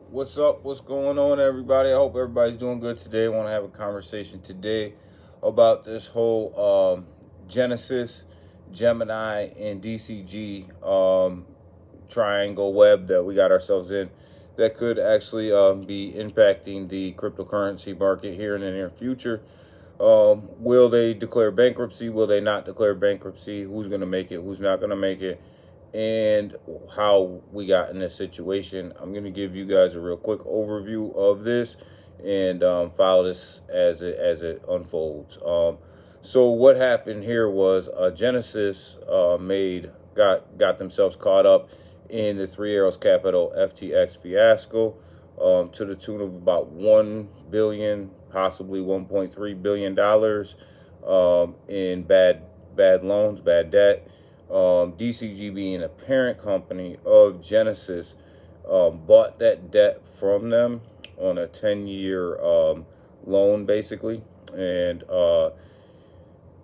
What's up? What's going on, everybody? I hope everybody's doing good today. I want to have a conversation today about this whole Genesis, Gemini, and DCG triangle web that we got ourselves in that could actually be impacting the cryptocurrency market here in the near future. Will they declare bankruptcy? Will they not declare bankruptcy? Who's going to make it? Who's not going to make it? And how we got in this situation. I'm going to give you guys a real quick overview of this and follow this as it unfolds. So what happened here was Genesis got themselves caught up in the Three Arrows Capital FTX fiasco to the tune of about 1 billion, possibly 1.3 billion dollars in bad loans, bad debt. DCG being a parent company of Genesis bought that debt from them on a 10-year loan, basically. And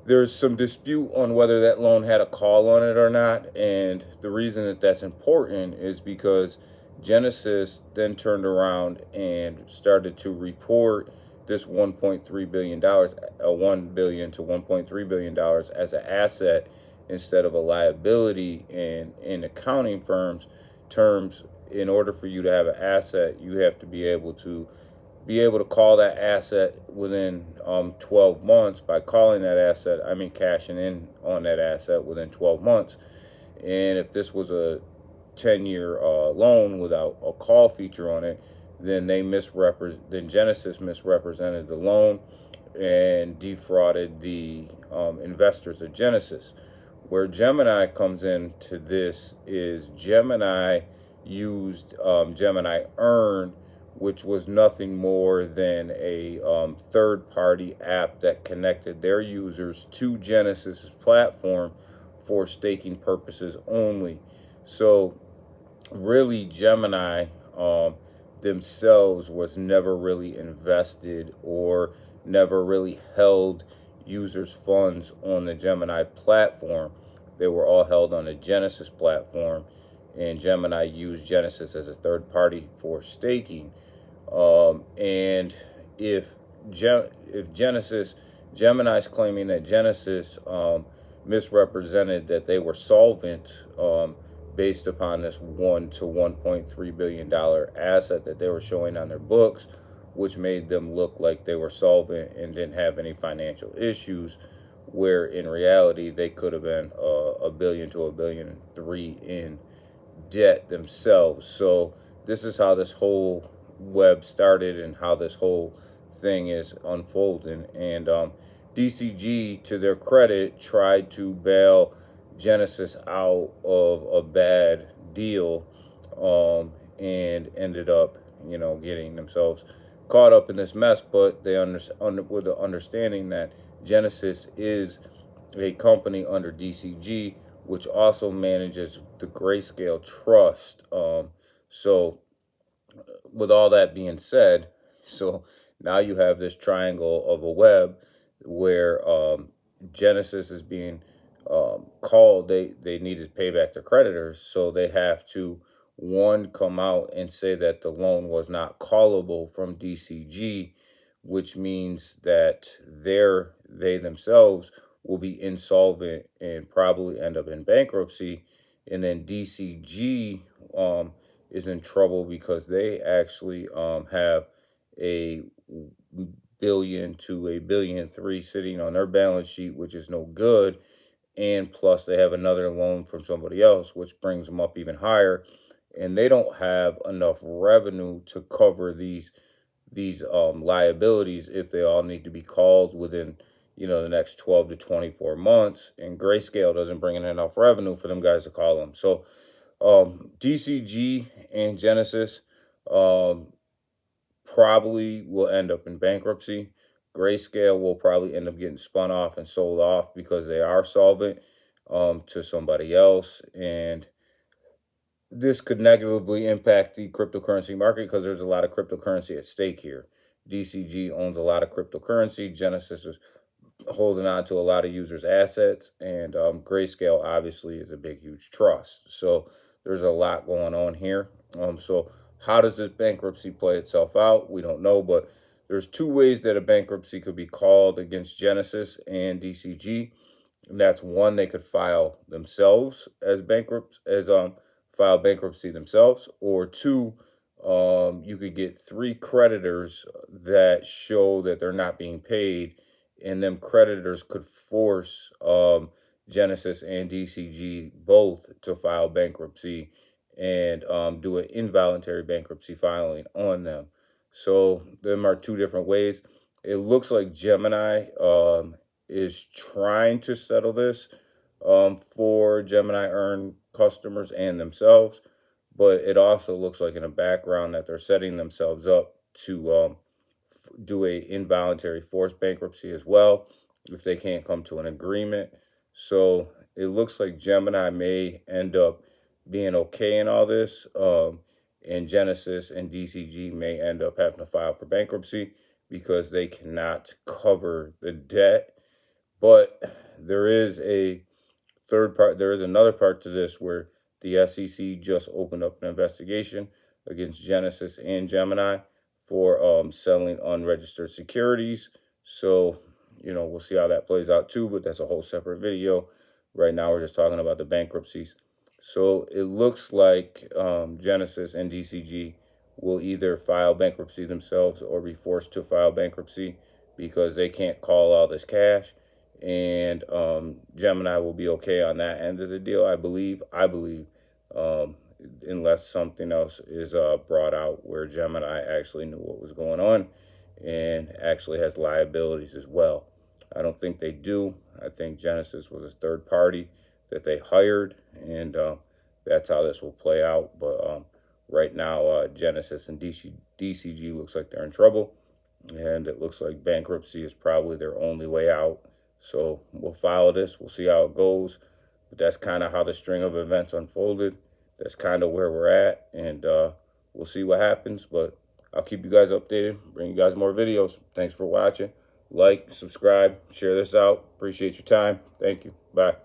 there's some dispute on whether that loan had a call on it or not. And the reason that that's important is because Genesis then turned around and started to report this $1.3 billion, 1 billion to $1.3 billion as an asset instead of a liability. And in accounting firms terms, in order for you to have an asset, you have to be able to call that asset within 12 months. By calling that asset, I mean cashing in on that asset within 12 months. And if this was a 10-year loan without a call feature on it, then then Genesis misrepresented the loan and defrauded the investors of Genesis. Where Gemini comes into this is Gemini used Gemini Earn, which was nothing more than a third-party app that connected their users to Genesis's platform for staking purposes only. So really, Gemini themselves was never really invested or never really held users' funds on the Gemini platform. They were all held on the Genesis platform, and Gemini used Genesis as a third party for staking. And if Gemini's claiming that Genesis misrepresented that they were solvent based upon this $1 to $1.3 billion asset that they were showing on their books, which made them look like they were solvent and didn't have any financial issues, where in reality they could have been a billion to $1.3 billion in debt themselves. So this is how this whole web started and how this whole thing is unfolding. And DCG, to their credit, tried to bail Genesis out of a bad deal, and ended up, getting themselves caught up in this mess. But they with the understanding that Genesis is a company under DCG, which also manages the Grayscale Trust. So, with all that being said, so now you have this triangle of a web where Genesis is being called. They need to pay back their creditors, so they have to one come out and say that the loan was not callable from DCG, which means that they themselves will be insolvent and probably end up in bankruptcy. And then DCG is in trouble because they actually have a billion to $1.3 billion sitting on their balance sheet, which is no good. And plus, they have another loan from somebody else, which brings them up even higher. And they don't have enough revenue to cover these liabilities if they all need to be called within the next 12 to 24 months. And Grayscale doesn't bring in enough revenue for them guys to call them. So DCG and Genesis probably will end up in bankruptcy. Grayscale will probably end up getting spun off and sold off because they are solvent to somebody else. And this could negatively impact the cryptocurrency market because there's a lot of cryptocurrency at stake here. DCG owns a lot of cryptocurrency. Genesis is holding on to a lot of users' assets. And Grayscale obviously is a big, huge trust. So there's a lot going on here. So How does this bankruptcy play itself out? We don't know, but there's two ways that a bankruptcy could be called against Genesis and DCG. And that's one, they could file themselves as bankrupt, as file bankruptcy themselves, or two, you could get three creditors that show that they're not being paid, and them creditors could force Genesis and DCG both to file bankruptcy and do an involuntary bankruptcy filing on them. So them are two different ways. It looks like Gemini is trying to settle this for Gemini Earn customers and themselves, but it also looks like in the background that they're setting themselves up to do a involuntary forced bankruptcy as well if they can't come to an agreement. So it looks like Gemini may end up being okay in all this, and Genesis and DCG may end up having to file for bankruptcy because they cannot cover the debt. But there is a third part. There is another part to this where the SEC just opened up an investigation against Genesis and Gemini for selling unregistered securities. So, we'll see how that plays out too, but that's a whole separate video. Right now, we're just talking about the bankruptcies. So it looks like Genesis and DCG will either file bankruptcy themselves or be forced to file bankruptcy because they can't call all this cash. And Gemini will be okay on that end of the deal, I believe. Unless something else is brought out where Gemini actually knew what was going on and actually has liabilities as well. I don't think they do. I think Genesis was a third party that they hired, and that's how this will play out. But right now, Genesis and DCG looks like they're in trouble, and it looks like bankruptcy is probably their only way out. So we'll follow this. We'll see how it goes. But that's kind of how the string of events unfolded. That's kind of where we're at, and we'll see what happens. But I'll keep you guys updated, bring you guys more videos. Thanks for watching. Like, subscribe, share this out. Appreciate your time. Thank you. Bye.